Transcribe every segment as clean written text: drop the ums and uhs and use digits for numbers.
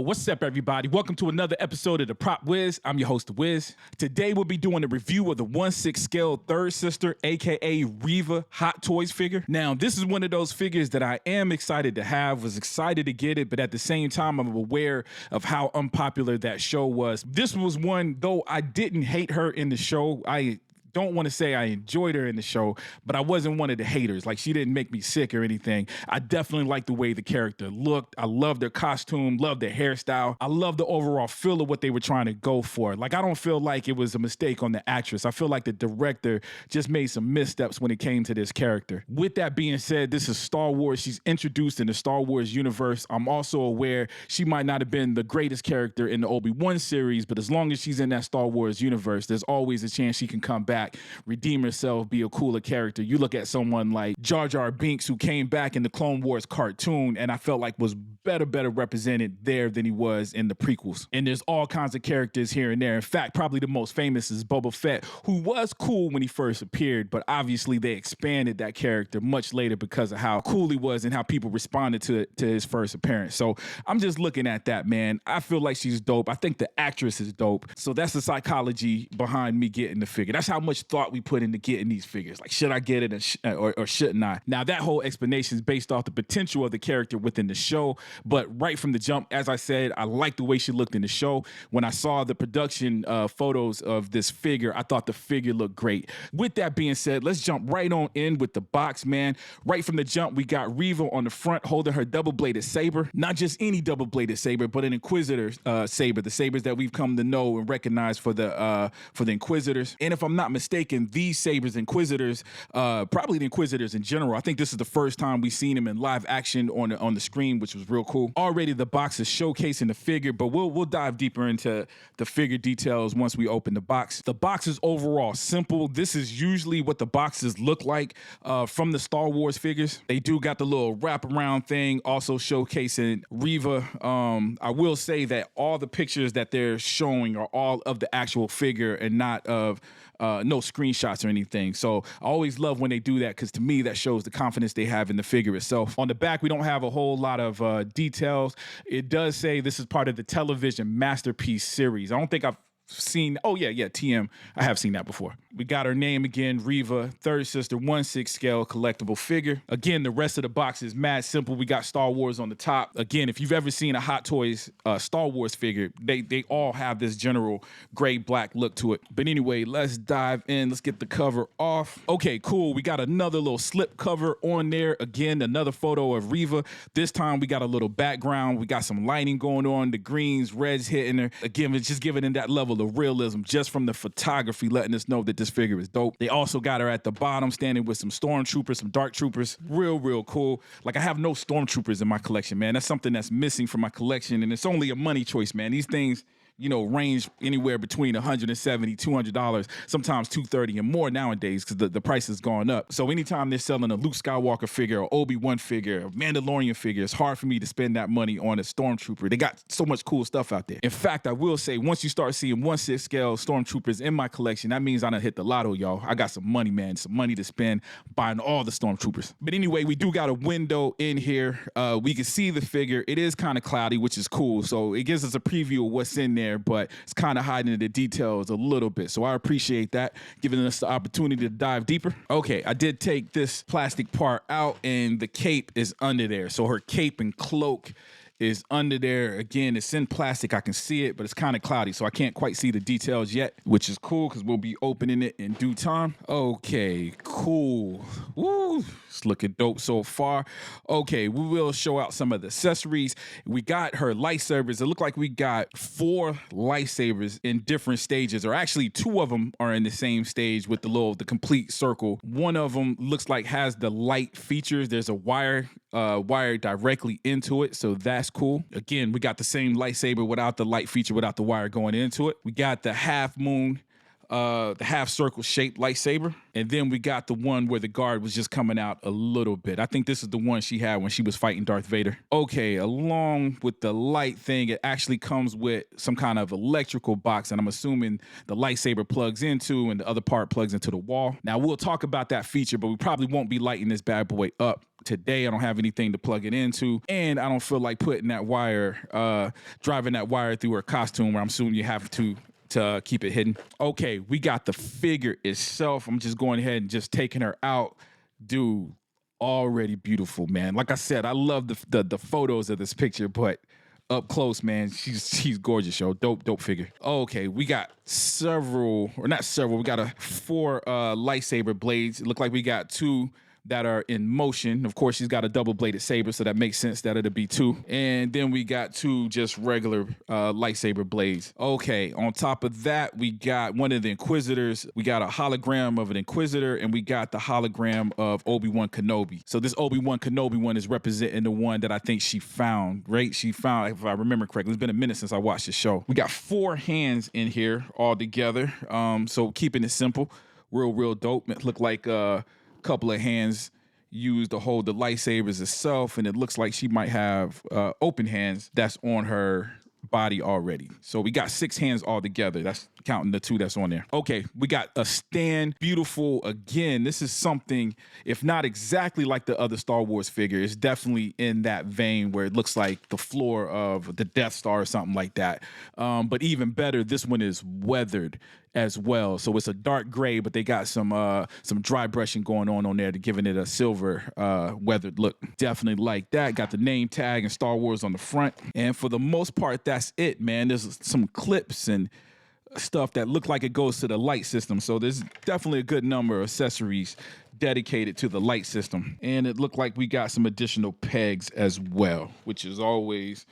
what's up, everybody? Welcome to another episode of the Prop Wiz. I'm your host, Wiz. Today, we'll be doing a review of the 1/6 scale third sister, aka Reva Hot Toys figure. Now, this is one of those figures that I am excited to have, was excited to get it, but at the same time, I'm aware of how unpopular that show was. This was one, though I didn't hate her in the show, I don't want to say I enjoyed her in the show, but I wasn't one of the haters. Like, she didn't make me sick or anything. I definitely liked the way the character looked. I loved their costume, loved their hairstyle. I loved the overall feel of what they were trying to go for. Like, I don't feel like it was a mistake on the actress. I feel like the director just made some missteps when it came to this character. With that being said, this is Star Wars. She's introduced in the Star Wars universe. I'm also aware she might not have been the greatest character in the Obi-Wan series, but as long as she's in that Star Wars universe, there's always a chance she can come back, redeem herself, be a cooler character. You look at someone like Jar Jar Binks, who came back in the Clone Wars cartoon and I felt like was better represented there than he was in the prequels. And there's all kinds of characters here and there. In fact, probably the most famous is Boba Fett, who was cool when he first appeared, but obviously they expanded that character much later because of how cool he was and how people responded to his first appearance. So I'm just looking at that, man. I feel like she's dope. I think the actress is dope. So that's the psychology behind me getting the figure. That's how much thought we put into getting these figures. Like, should I get it or shouldn't I? Now, that whole explanation is based off the potential of the character within the show. But right from the jump, as I said, I liked the way she looked in the show. When I saw the production photos of this figure, I thought the figure looked great. With that being said, let's jump right on in with the box, man. Right from the jump, we got Reva on the front holding her double-bladed saber. Not just any double-bladed saber, but an Inquisitor saber, the sabers that we've come to know and recognize for the Inquisitors. And if I'm not mistaken, these sabers, Inquisitors, probably the Inquisitors in general, I think this is the first time we've seen them in live action on the screen, which was real cool. Already the box is showcasing the figure, but we'll dive deeper into the figure details once we open the box. The box is overall simple. This is usually what the boxes look like from the Star Wars figures. They do got the little wraparound thing, also showcasing Reva. I will say that all the pictures that they're showing are all of the actual figure and not of no screenshots or anything. So I always love when they do that, because to me that shows the confidence they have in the figure itself. On the back, we don't have a whole lot of details. It does say this is part of the television masterpiece series. I don't think I've seen, oh yeah, TM. I have seen that before. We got her name again, Reva, third sister, 1/6 scale collectible figure. Again, the rest of the box is mad simple. We got Star Wars on the top. Again, if you've ever seen a Hot Toys Star Wars figure, they all have this general gray black look to it. But anyway, let's dive in. Let's get the cover off. Okay, cool. We got another little slip cover on there. Again, another photo of Reva. This time we got a little background. We got some lighting going on, the greens, reds hitting her. Again, it's just giving it that level of realism just from the photography, letting us know that this figure is dope. They also got her at the bottom standing with some stormtroopers, some dark troopers. Real cool. Like, I have no stormtroopers in my collection, man. That's something that's missing from my collection, and it's only a money choice, man. These things, you know, range anywhere between $170, $200, sometimes $230 and more nowadays, because the price has gone up. So anytime they're selling a Luke Skywalker figure, or Obi-Wan figure, or Mandalorian figure, it's hard for me to spend that money on a Stormtrooper. They got so much cool stuff out there. In fact, I will say, once you start seeing 1/6 scale Stormtroopers in my collection, that means I done hit the lotto, y'all. I got some money, man, some money to spend buying all the Stormtroopers. But anyway, we do got a window in here. We can see the figure. It is kind of cloudy, which is cool. So it gives us a preview of what's in there, but it's kind of hiding the details a little bit. So I appreciate that, giving us the opportunity to dive deeper. Okay, I did take this plastic part out, and the cape is under there. So her cape and cloak is under there. Again, it's in plastic. I can see it, but it's kind of cloudy, so I can't quite see the details yet, which is cool because we'll be opening it in due time. Okay, cool. Woo, it's looking dope so far. Okay, we will show out some of the accessories. We got her lightsabers. It looked like we got 4 lightsabers in different stages, or actually 2 of them are in the same stage with the complete circle. One of them looks like has the light features. There's a wire directly into it, so that's cool. Again, we got the same lightsaber without the light feature, without the wire going into it. We got the half moon, the half circle shaped lightsaber. And then we got the one where the guard was just coming out a little bit. I think this is the one she had when she was fighting Darth Vader. Okay, along with the light thing, it actually comes with some kind of electrical box, and I'm assuming the lightsaber plugs into and the other part plugs into the wall. Now, we'll talk about that feature, but we probably won't be lighting this bad boy up today. I don't have anything to plug it into, and I don't feel like putting that wire, driving that wire through her costume where I'm assuming you have to keep it hidden. Okay, we got the figure itself. I'm just going ahead and just taking her out. Dude, already beautiful, man. Like I said, I love the photos of this picture, but up close, man, she's gorgeous, yo. Dope figure. Okay, we got four lightsaber blades. It look like we got two that are in motion. Of course, she's got a double-bladed saber, so that makes sense that it'll be two. And then we got two just regular lightsaber blades. Okay, on top of that, we got one of the Inquisitors. We got a hologram of an Inquisitor, and we got the hologram of Obi-Wan Kenobi. So this Obi-Wan Kenobi one is representing the one that I think she found, right? She found, if I remember correctly, it's been a minute since I watched the show. We got 4 hands in here all together. So keeping it simple, real dope. It looked like couple of hands used to hold the lightsabers itself, and it looks like she might have open hands that's on her body already. So we got 6 hands all together. That's counting the 2 that's on there. Okay, we got a stand. Beautiful. Again, this is something, if not exactly like the other Star Wars figure, it's definitely in that vein where it looks like the floor of the Death Star or something like that. But even better, this one is weathered as well. So it's a dark gray, but they got some dry brushing going on there to giving it a silver weathered look. Definitely like that. Got the name tag and Star Wars on the front. And for the most part, that's it, man. There's some clips and stuff that look like it goes to the light system. So there's definitely a good number of accessories dedicated to the light system. And it looked like we got some additional pegs as well, which is always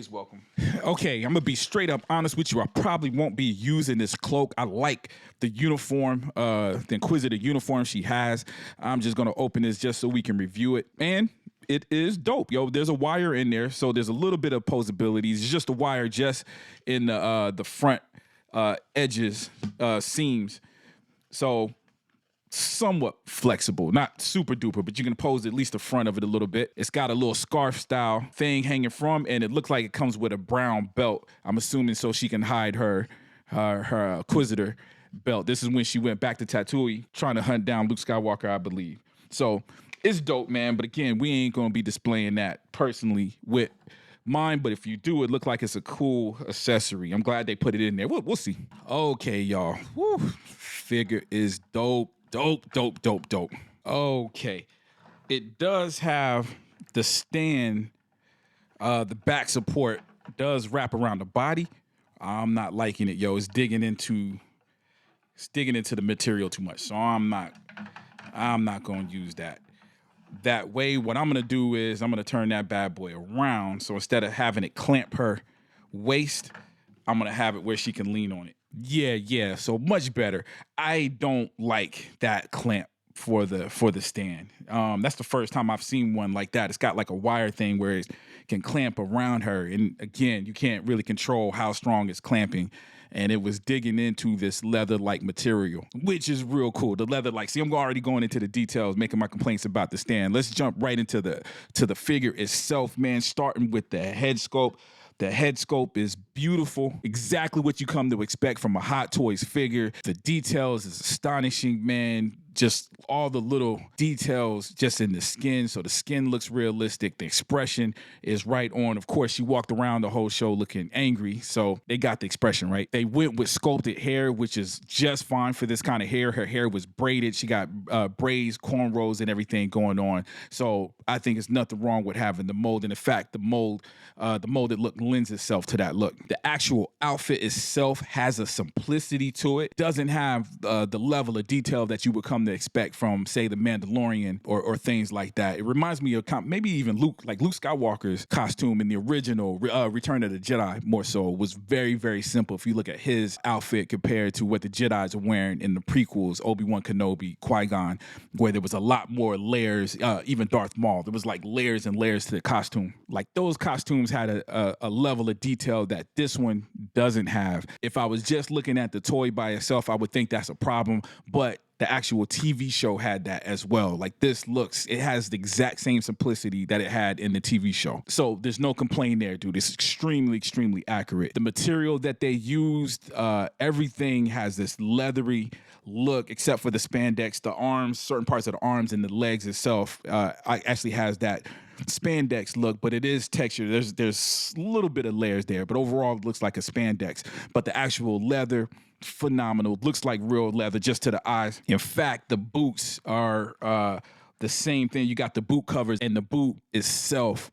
welcome. Okay, I'm gonna be straight up honest with you. I probably won't be using this cloak. I like the uniform, the Inquisitor uniform she has. I'm just gonna open this just so we can review it. And it is dope, yo. There's a wire in there, so there's a little bit of posability. It's just a wire just in the front edges, seams. So somewhat flexible, not super duper, but you can pose at least the front of it a little bit. It's got a little scarf style thing hanging from, and it looks like it comes with a brown belt. I'm assuming so she can hide her Inquisitor belt. This is when she went back to Tatooine trying to hunt down Luke Skywalker, I believe. So it's dope, man. But again, we ain't gonna be displaying that personally with mine, but if you do, it look like it's a cool accessory. I'm glad they put it in there. We'll see. Okay, y'all. Woo. Figure is dope. Okay. It does have the stand, the back support does wrap around the body. I'm not liking it, yo. It's digging into the material too much. So I'm not gonna use that way. What I'm gonna do is I'm gonna turn that bad boy around. So instead of having it clamp her waist, I'm gonna have it where she can lean on it. Yeah. So much better. I don't like that clamp for the stand. That's the first time I've seen one like that. It's got like a wire thing where it can clamp around her. And again, you can't really control how strong it's clamping. And it was digging into this leather-like material, which is real cool. The leather-like. See, I'm already going into the details, making my complaints about the stand. Let's jump right into the figure itself, man. Starting with the head sculpt. The head sculpt is beautiful, exactly what you come to expect from a Hot Toys figure. The details is astonishing, man. Just all the little details just in the skin. So the skin looks realistic. The expression is right on. Of course, she walked around the whole show looking angry. So they got the expression right. They went with sculpted hair, which is just fine for this kind of hair. Her hair was braided. She got braids, cornrows, and everything going on. So I think it's nothing wrong with having the mold. And in fact, the molded look lends itself to that look. The actual outfit itself has a simplicity to it. Doesn't have the level of detail that you would come to expect from, say, the Mandalorian or things like that. It reminds me of maybe even Luke Skywalker's costume in the original Return of the Jedi. More so, was very, very simple. If you look at his outfit compared to what the Jedis are wearing in the prequels, Obi-Wan Kenobi, Qui-Gon, where there was a lot more layers. Even Darth Maul, there was like layers and layers to the costume. Like those costumes had a level of detail that this one doesn't have. If I was just looking at the toy by itself, I would think that's a problem, but the actual TV show had that as well. Like it has the exact same simplicity that it had in the TV show. So there's no complaint there, dude. It's extremely, extremely accurate. The material that they used, everything has this leathery look except for the spandex. The arms, certain parts of the arms and the legs itself actually has that spandex look, but it is textured. There's a little bit of layers there, but overall it looks like a spandex. But the actual leather, phenomenal. Looks like real leather just to the eyes. In fact, the boots are the same thing. You got the boot covers, and the boot itself,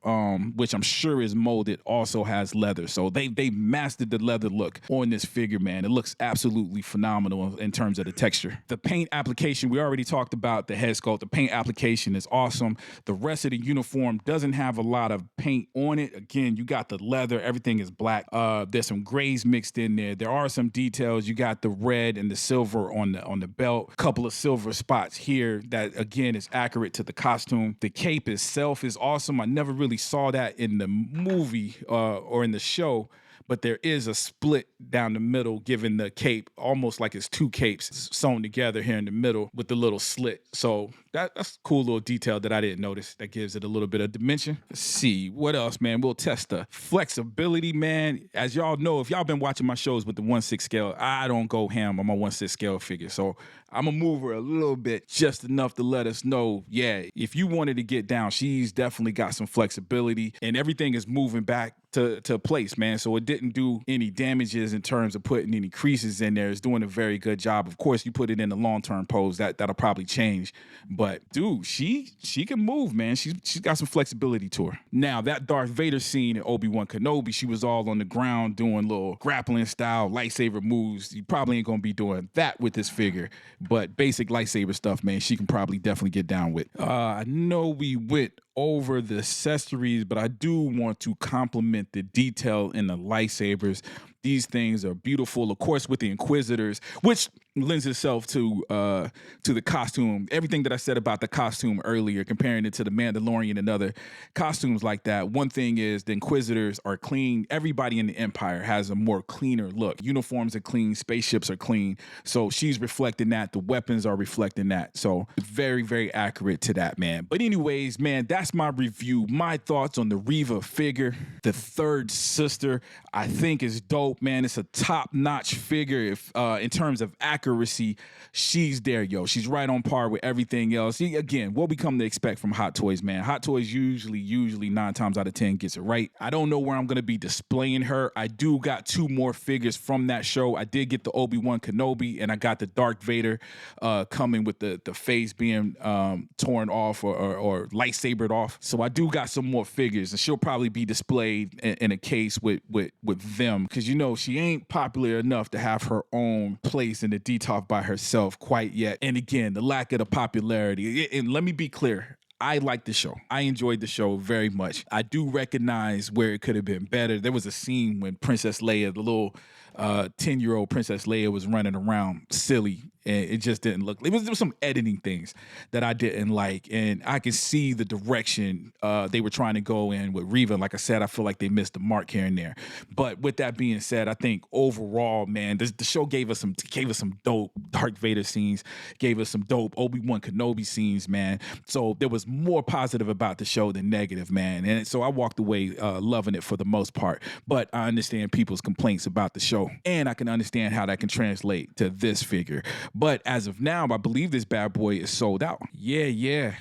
which I'm sure is molded, also has leather. So they mastered the leather look on this figure, man. It looks absolutely phenomenal in terms of the texture. The paint application, we already talked about the head sculpt. The paint application is awesome. The rest of the uniform doesn't have a lot of paint on it. Again, you got the leather. Everything is black. There's some grays mixed in there. There are some details. You got the red and the silver on the belt. A couple of silver spots here that, again, is accurate to the costume. The cape itself is awesome. I never really saw that in the movie or in the show, but there is a split down the middle, giving the cape almost like it's two capes sewn together here in the middle with the little slit. So that's a cool little detail that I didn't notice. That gives it a little bit of dimension. Let's see, what else, man? We'll test the flexibility, man. As y'all know, if y'all been watching my shows with the 1/6 scale, I don't go ham on my 1/6 scale figure. So I'm going to move her a little bit, just enough to let us know, yeah, if you wanted to get down, she's definitely got some flexibility, and everything is moving back to place, man. So it didn't do any damages in terms of putting any creases in there. It's doing a very good job. Of course, you put it in a long-term pose, that'll probably change. But dude, she can move, man. She's got some flexibility to her. Now, that Darth Vader scene in Obi-Wan Kenobi, she was all on the ground doing little grappling style lightsaber moves. You probably ain't gonna be doing that with this figure, but basic lightsaber stuff, man, she can probably definitely get down with. I know we went over the accessories, but I do want to compliment the detail in the lightsabers. These things are beautiful, of course, with the Inquisitors, which lends itself to the costume. Everything that I said about the costume earlier, comparing it to the Mandalorian and other costumes like that. One thing is the Inquisitors are clean. Everybody in the Empire has a more cleaner look. Uniforms are clean, spaceships are clean. So she's reflecting that. The weapons are reflecting that. So very, very accurate to that, man. But anyways, man, that's my review. My thoughts on the Reva figure. The third sister, I think, is dope, man. It's a top-notch figure if in terms of accuracy. She's there, yo. She's right on par with everything else. Again, what we come to expect from Hot Toys, man. Hot Toys usually 9 times out of 10 gets it right. I don't know where I'm going to be displaying her. I do got 2 more figures from that show. I did get the Obi-Wan Kenobi, and I got the Darth Vader coming with the face being torn off or lightsabered off. So I do got some more figures, and she'll probably be displayed in a case with them, because, you know, she ain't popular enough to have her own place in the DTOF by herself quite yet. And again, the lack of the popularity. And let me be clear, I like the show. I enjoyed the show very much. I do recognize where it could have been better. There was a scene when Princess Leia, the little 10-year-old Princess Leia, was running around silly, and it just didn't look. There was some editing things that I didn't like, and I could see the direction they were trying to go in with Reva. Like I said, I feel like they missed the mark here and there. But with that being said, I think overall, man, the show gave us some dope Darth Vader scenes, gave us some dope Obi-Wan Kenobi scenes, man. So there was more positive about the show than negative, man. And so I walked away loving it for the most part. But I understand people's complaints about the show, and I can understand how that can translate to this figure. But as of now, I believe this bad boy is sold out. Yeah.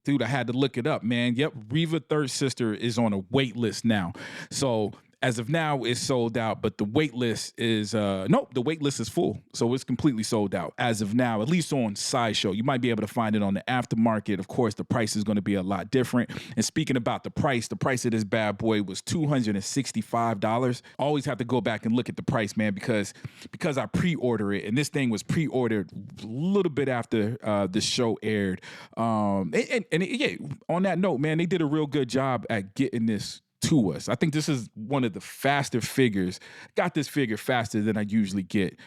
Dude, I had to look it up, man. Yep, Reva Third Sister is on a wait list now. So as of now, it's sold out, but the wait list is, the wait list is full. So it's completely sold out as of now, at least on Sideshow. You might be able to find it on the aftermarket. Of course, the price is going to be a lot different. And speaking about the price of this bad boy was $265. Always have to go back and look at the price, man, because I pre-order it, and this thing was pre-ordered a little bit after the show aired. On that note, man, they did a real good job at getting this to us. I think this is one of the faster figures. Got this figure faster than I usually get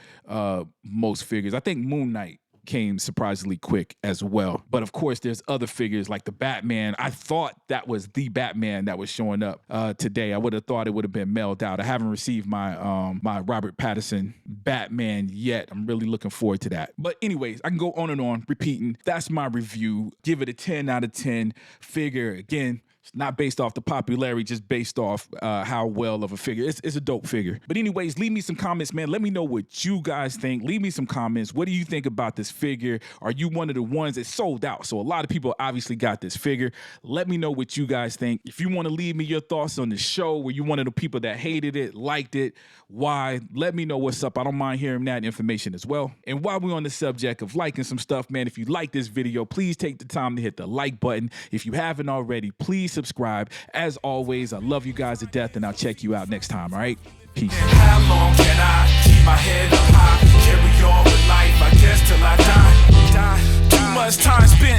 most figures. I think Moon Knight came surprisingly quick as well. But of course, there's other figures like the Batman. I thought that was the Batman that was showing up today. I would have thought it would have been mailed out. I haven't received my my Robert Pattinson Batman yet. I'm really looking forward to that. But anyways, I can go on and on repeating. That's my review. Give it a 10 out of 10 figure. Again, it's not based off the popularity, just based off how well of a figure. It's a dope figure. But anyways, leave me some comments, man. Let me know what you guys think. Leave me some comments. What do you think about this figure? Are you one of the ones that sold out? So a lot of people obviously got this figure. Let me know what you guys think. If you want to leave me your thoughts on the show, were you one of the people that hated it, liked it, why? Let me know what's up. I don't mind hearing that information as well. And while we're on the subject of liking some stuff, man, if you like this video, please take the time to hit the like button. If you haven't already, please subscribe. As always, I love you guys to death, and I'll check you out next time, all right? Peace. How long can I keep my head up high? Carry on with life, I guess, till I die. Too much time spinning.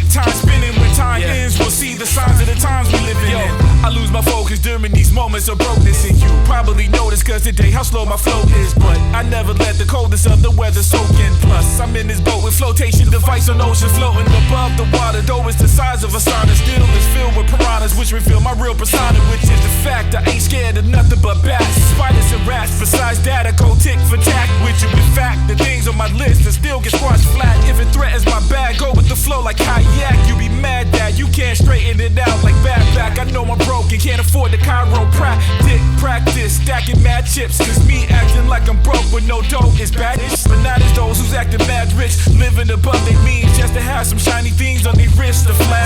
When time ends, we'll see the signs of the times we living in. I lose my focus during these moments of brokenness, and you probably notice cause today how slow my flow is. But I never let the coldness of the weather soak in. Plus, I'm in this boat with flotation device on ocean, floating above the water. Though it's the size of a sauna, still is filled with piranhas, which reveal my real persona, which is the fact I ain't scared of nothing but bats, spiders and rats. Besides that, I go tick for tack with you. In fact, the things on my list that still get squashed flat. If it threatens my bag, go with the flow like kayak. You be mad that you can't straighten it out like back. I know I'm broke and can't afford the chiropractic practice, stacking mad chips. Cause me acting like I'm broke with no dough is bad. But not as those who's acting mad rich, living above their means just to have some shiny things on their wrists to flash.